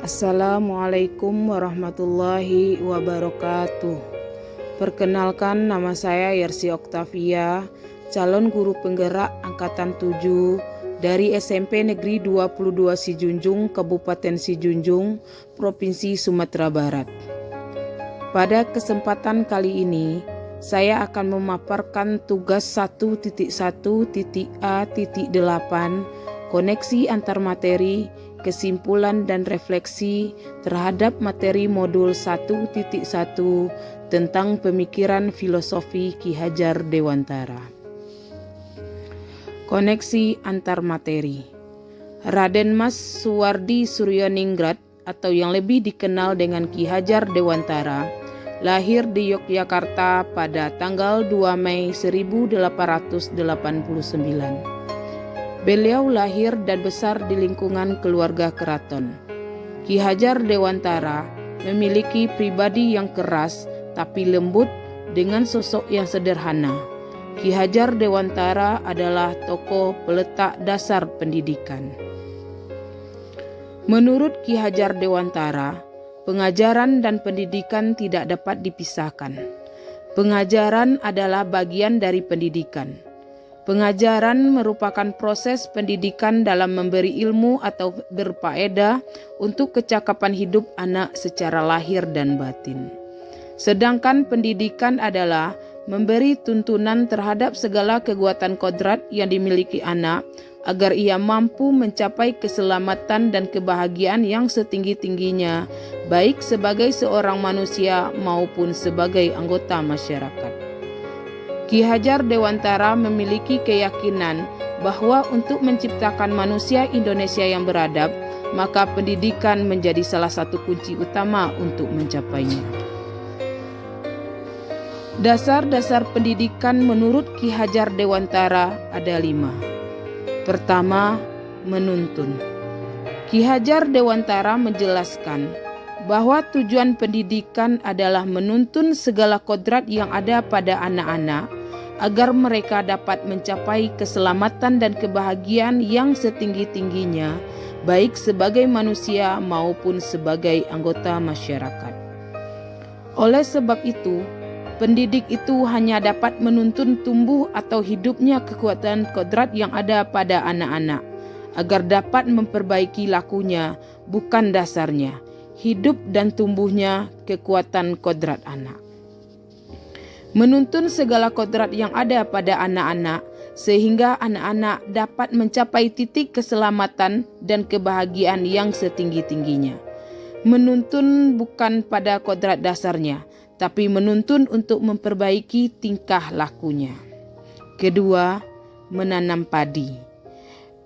Assalamualaikum warahmatullahi wabarakatuh. Perkenalkan, nama saya Yersi Oktavia, calon guru penggerak angkatan 7 dari SMP Negeri 22 Sijunjung, Kabupaten Sijunjung, Provinsi Sumatera Barat. Pada kesempatan kali ini, saya akan memaparkan tugas 1.1.A.8 koneksi antar materi, kesimpulan dan refleksi terhadap materi modul 1.1 tentang pemikiran filosofi Ki Hajar Dewantara. Koneksi antar materi. Raden Mas Suwardi Suryaningrat atau yang lebih dikenal dengan Ki Hajar Dewantara lahir di Yogyakarta pada tanggal 2 Mei 1889. Beliau lahir dan besar di lingkungan keluarga keraton. Ki Hajar Dewantara memiliki pribadi yang keras tapi lembut dengan sosok yang sederhana. Ki Hajar Dewantara adalah tokoh peletak dasar pendidikan. Menurut Ki Hajar Dewantara, pengajaran dan pendidikan tidak dapat dipisahkan. Pengajaran adalah bagian dari pendidikan. Pengajaran merupakan proses pendidikan dalam memberi ilmu atau berfaedah untuk kecakapan hidup anak secara lahir dan batin. Sedangkan pendidikan adalah memberi tuntunan terhadap segala kekuatan kodrat yang dimiliki anak agar ia mampu mencapai keselamatan dan kebahagiaan yang setinggi-tingginya, baik sebagai seorang manusia maupun sebagai anggota masyarakat. Ki Hajar Dewantara memiliki keyakinan bahwa untuk menciptakan manusia Indonesia yang beradab, maka pendidikan menjadi salah satu kunci utama untuk mencapainya. Dasar-dasar pendidikan menurut Ki Hajar Dewantara ada 5. Pertama, menuntun. Ki Hajar Dewantara menjelaskan bahwa tujuan pendidikan adalah menuntun segala kodrat yang ada pada anak-anak agar mereka dapat mencapai keselamatan dan kebahagiaan yang setinggi-tingginya, baik sebagai manusia maupun sebagai anggota masyarakat. Oleh sebab itu, pendidik itu hanya dapat menuntun tumbuh atau hidupnya kekuatan kodrat yang ada pada anak-anak, agar dapat memperbaiki lakunya, bukan dasarnya, hidup dan tumbuhnya kekuatan kodrat anak. Menuntun segala kodrat yang ada pada anak-anak, sehingga anak-anak dapat mencapai titik keselamatan dan kebahagiaan yang setinggi-tingginya. Menuntun bukan pada kodrat dasarnya, tapi menuntun untuk memperbaiki tingkah lakunya. Kedua, menanam padi.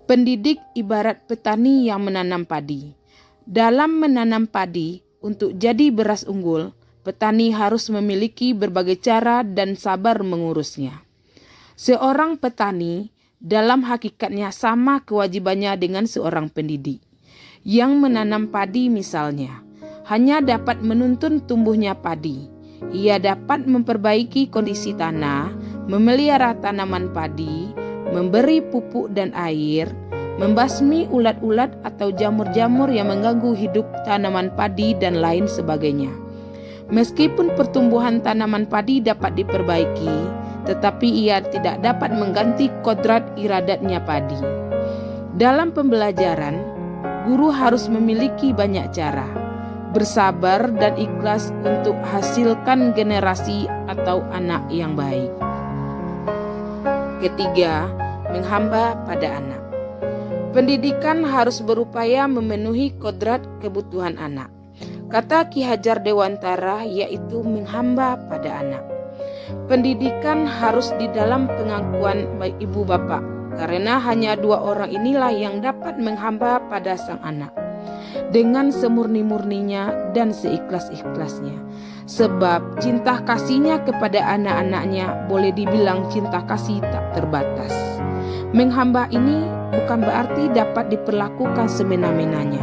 Pendidik ibarat petani yang menanam padi. Dalam menanam padi, untuk jadi beras unggul, petani harus memiliki berbagai cara dan sabar mengurusnya. Seorang petani dalam hakikatnya sama kewajibannya dengan seorang pendidik. Yang menanam padi misalnya, hanya dapat menuntun tumbuhnya padi. Ia dapat memperbaiki kondisi tanah, memelihara tanaman padi, memberi pupuk dan air, membasmi ulat-ulat atau jamur-jamur yang mengganggu hidup tanaman padi dan lain sebagainya. Meskipun pertumbuhan tanaman padi dapat diperbaiki, tetapi ia tidak dapat mengganti kodrat iradatnya padi. Dalam pembelajaran, guru harus memiliki banyak cara, bersabar dan ikhlas untuk hasilkan generasi atau anak yang baik. Ketiga, menghamba pada anak. Pendidikan harus berupaya memenuhi kodrat kebutuhan anak. Kata Ki Hajar Dewantara yaitu menghamba pada anak. Pendidikan harus di dalam pengakuan baik ibu bapak, karena hanya 2 orang inilah yang dapat menghamba pada sang anak dengan semurni-murninya dan seikhlas-ikhlasnya. Sebab cinta kasihnya kepada anak-anaknya boleh dibilang cinta kasih tak terbatas. Menghamba ini bukan berarti dapat diperlakukan semena-menanya,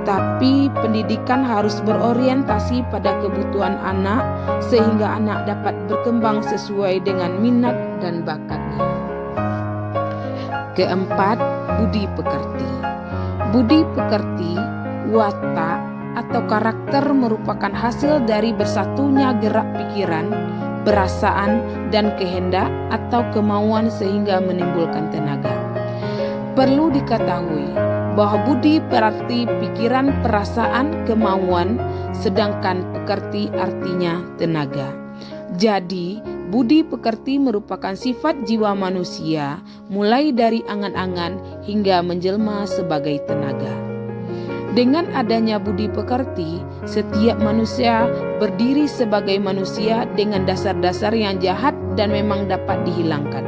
tapi pendidikan harus berorientasi pada kebutuhan anak sehingga anak dapat berkembang sesuai dengan minat dan bakatnya. Keempat, budi pekerti. Budi pekerti watak atau karakter merupakan hasil dari bersatunya gerak pikiran, perasaan, dan kehendak atau kemauan sehingga menimbulkan tenaga. Perlu diketahui bahwa budi berarti pikiran, perasaan, kemauan, sedangkan pekerti artinya tenaga. Jadi, budi pekerti merupakan sifat jiwa manusia mulai dari angan-angan hingga menjelma sebagai tenaga. Dengan adanya budi pekerti, setiap manusia berdiri sebagai manusia dengan dasar-dasar yang jahat dan memang dapat dihilangkan,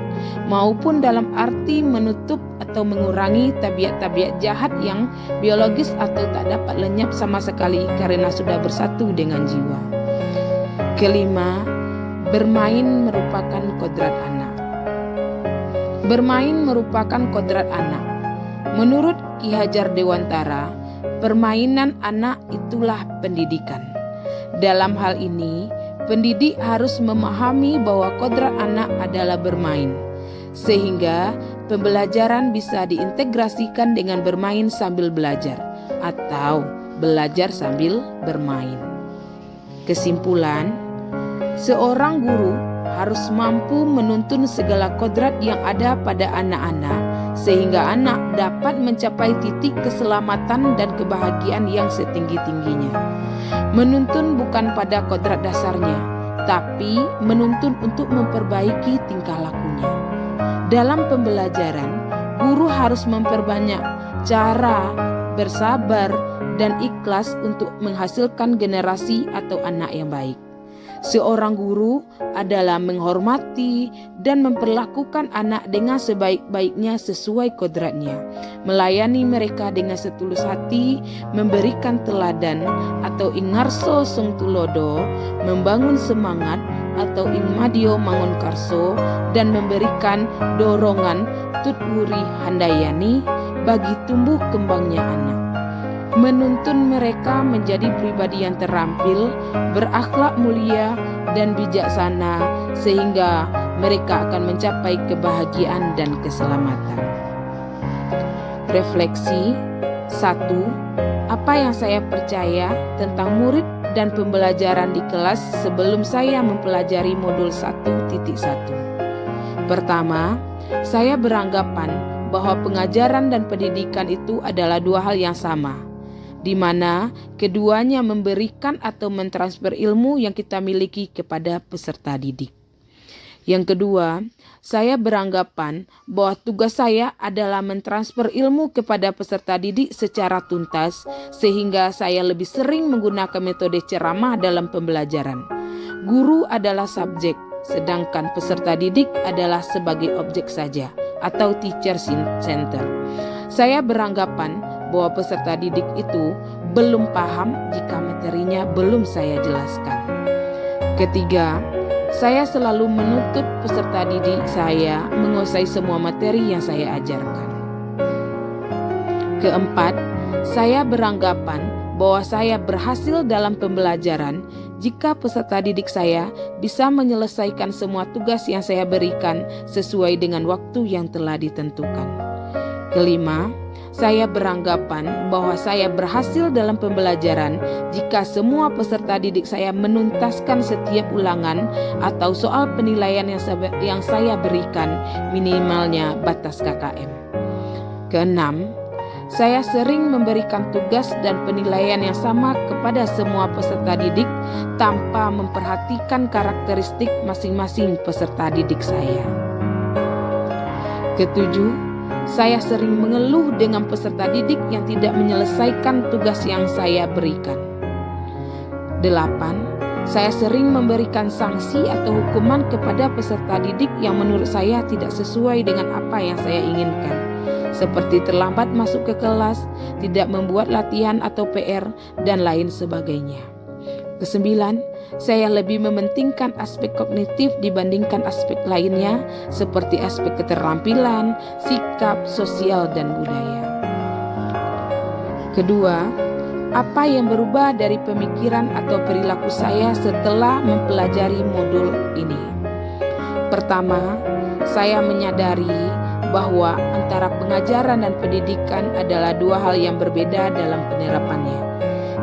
maupun dalam arti menutup atau mengurangi tabiat-tabiat jahat yang biologis atau tak dapat lenyap sama sekali karena sudah bersatu dengan jiwa. Kelima, bermain merupakan kodrat anak. Bermain merupakan kodrat anak. Menurut Ki Hajar Dewantara, permainan anak itulah pendidikan. Dalam hal ini, pendidik harus memahami bahwa kodrat anak adalah bermain, sehingga pembelajaran bisa diintegrasikan dengan bermain sambil belajar atau belajar sambil bermain. Kesimpulan, seorang guru harus mampu menuntun segala kodrat yang ada pada anak-anak sehingga anak dapat mencapai titik keselamatan dan kebahagiaan yang setinggi-tingginya. Menuntun bukan pada kodrat dasarnya, tapi menuntun untuk memperbaiki tingkah lakunya. Dalam pembelajaran, guru harus memperbanyak cara bersabar dan ikhlas untuk menghasilkan generasi atau anak yang baik. Seorang guru adalah menghormati dan memperlakukan anak dengan sebaik-baiknya sesuai kodratnya, melayani mereka dengan setulus hati, memberikan teladan atau ingarso sung tulodo, membangun semangat atau ingmadio mangun karso, dan memberikan dorongan tutwuri handayani bagi tumbuh kembangnya anak. Menuntun mereka menjadi pribadi yang terampil, berakhlak mulia dan bijaksana sehingga mereka akan mencapai kebahagiaan dan keselamatan. Refleksi 1. Apa yang saya percaya tentang murid dan pembelajaran di kelas sebelum saya mempelajari modul 1.1. Pertama, saya beranggapan bahwa pengajaran dan pendidikan itu adalah dua hal yang sama, di mana keduanya memberikan atau mentransfer ilmu yang kita miliki kepada peserta didik. Yang kedua, saya beranggapan bahwa tugas saya adalah mentransfer ilmu kepada peserta didik secara tuntas sehingga saya lebih sering menggunakan metode ceramah dalam pembelajaran. Guru adalah subjek, sedangkan peserta didik adalah sebagai objek saja atau teacher center. Saya beranggapan bahwa peserta didik itu belum paham jika materinya belum saya jelaskan. Ketiga, saya selalu menuntut peserta didik saya menguasai semua materi yang saya ajarkan. Keempat, saya beranggapan bahwa saya berhasil dalam pembelajaran jika peserta didik saya bisa menyelesaikan semua tugas yang saya berikan sesuai dengan waktu yang telah ditentukan. Kelima, saya beranggapan bahwa saya berhasil dalam pembelajaran jika semua peserta didik saya menuntaskan setiap ulangan atau soal penilaian yang saya berikan minimalnya batas KKM. Keenam, saya sering memberikan tugas dan penilaian yang sama kepada semua peserta didik tanpa memperhatikan karakteristik masing-masing peserta didik saya. Ketujuh, saya sering mengeluh dengan peserta didik yang tidak menyelesaikan tugas yang saya berikan. 8. Saya sering memberikan sanksi atau hukuman kepada peserta didik yang menurut saya tidak sesuai dengan apa yang saya inginkan, seperti terlambat masuk ke kelas, tidak membuat latihan atau PR, dan lain sebagainya. 9. Saya lebih mementingkan aspek kognitif dibandingkan aspek lainnya seperti aspek keterampilan, sikap, sosial, dan budaya. Kedua, apa yang berubah dari pemikiran atau perilaku saya setelah mempelajari modul ini? Pertama, saya menyadari bahwa antara pengajaran dan pendidikan adalah dua hal yang berbeda dalam penerapannya,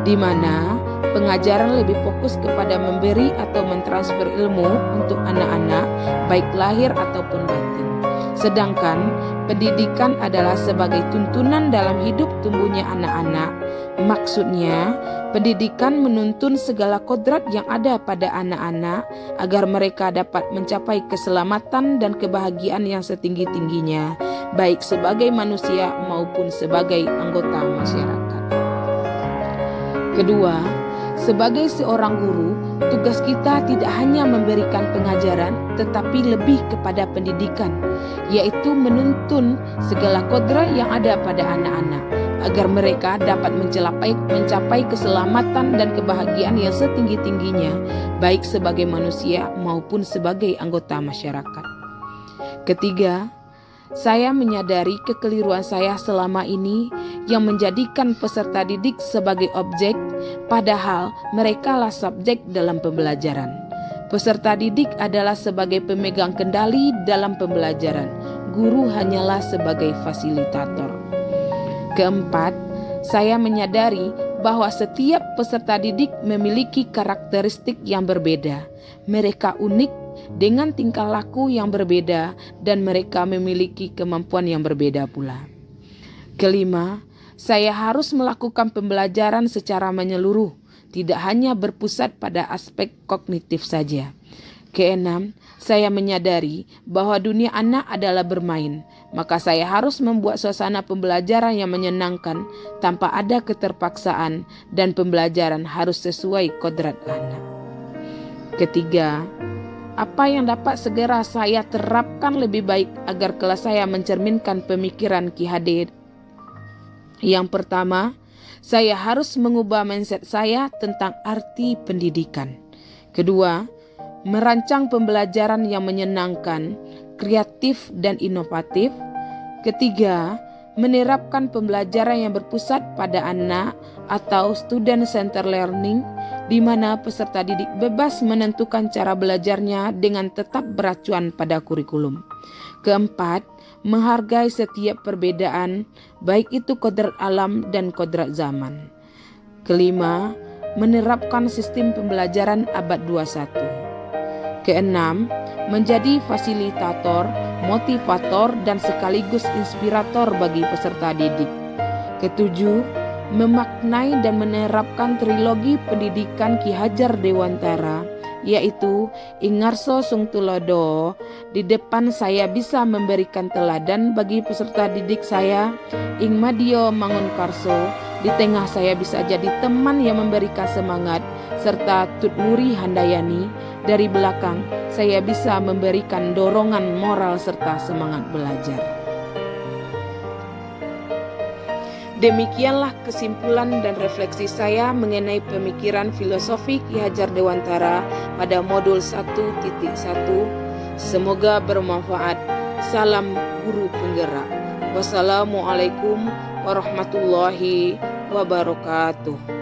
di mana pengajaran lebih fokus kepada memberi atau mentransfer ilmu untuk anak-anak, baik lahir ataupun batin. Sedangkan pendidikan adalah sebagai tuntunan dalam hidup tumbuhnya anak-anak. Maksudnya, pendidikan menuntun segala kodrat yang ada pada anak-anak agar mereka dapat mencapai keselamatan dan kebahagiaan yang setinggi-tingginya, baik sebagai manusia maupun sebagai anggota masyarakat. Kedua, sebagai seorang guru, tugas kita tidak hanya memberikan pengajaran, tetapi lebih kepada pendidikan, yaitu menuntun segala kodrat yang ada pada anak-anak, agar mereka dapat mencapai keselamatan dan kebahagiaan yang setinggi-tingginya, baik sebagai manusia maupun sebagai anggota masyarakat. Ketiga, saya menyadari kekeliruan saya selama ini yang menjadikan peserta didik sebagai objek, padahal merekalah subjek dalam pembelajaran. Peserta didik adalah sebagai pemegang kendali dalam pembelajaran, guru hanyalah sebagai fasilitator. Keempat, saya menyadari bahwa setiap peserta didik memiliki karakteristik yang berbeda. Mereka unik dengan tingkah laku yang berbeda dan mereka memiliki kemampuan yang berbeda pula. Kelima, saya harus melakukan pembelajaran secara menyeluruh, tidak hanya berpusat pada aspek kognitif saja. Keenam, saya menyadari bahwa dunia anak adalah bermain, maka saya harus membuat suasana pembelajaran yang menyenangkan tanpa ada keterpaksaan dan pembelajaran harus sesuai kodrat anak. Ketiga, apa yang dapat segera saya terapkan lebih baik agar kelas saya mencerminkan pemikiran Ki Hadi? Yang pertama, saya harus mengubah mindset saya tentang arti pendidikan. Kedua, merancang pembelajaran yang menyenangkan, kreatif, dan inovatif. Ketiga, menerapkan pembelajaran yang berpusat pada anak atau student-centered learning, di mana peserta didik bebas menentukan cara belajarnya dengan tetap beracuan pada kurikulum. Keempat, menghargai setiap perbedaan, baik itu kodrat alam dan kodrat zaman. Kelima, menerapkan sistem pembelajaran abad 21. Keenam, menjadi fasilitator, motivator, dan sekaligus inspirator bagi peserta didik. Ketujuh, memaknai dan menerapkan trilogi pendidikan Ki Hajar Dewantara, yaitu Ingarso Sung Tulodo. Di depan saya bisa memberikan teladan bagi peserta didik saya, Ing Madio Mangunkarso. Di tengah saya bisa jadi teman yang memberikan semangat, serta Tut Muri Handayani. Dari belakang saya bisa memberikan dorongan moral serta semangat belajar. Demikianlah kesimpulan dan refleksi saya mengenai pemikiran filosofi Ki Hajar Dewantara pada modul 1.1. Semoga bermanfaat. Salam guru penggerak. Wassalamualaikum warahmatullahi wabarakatuh.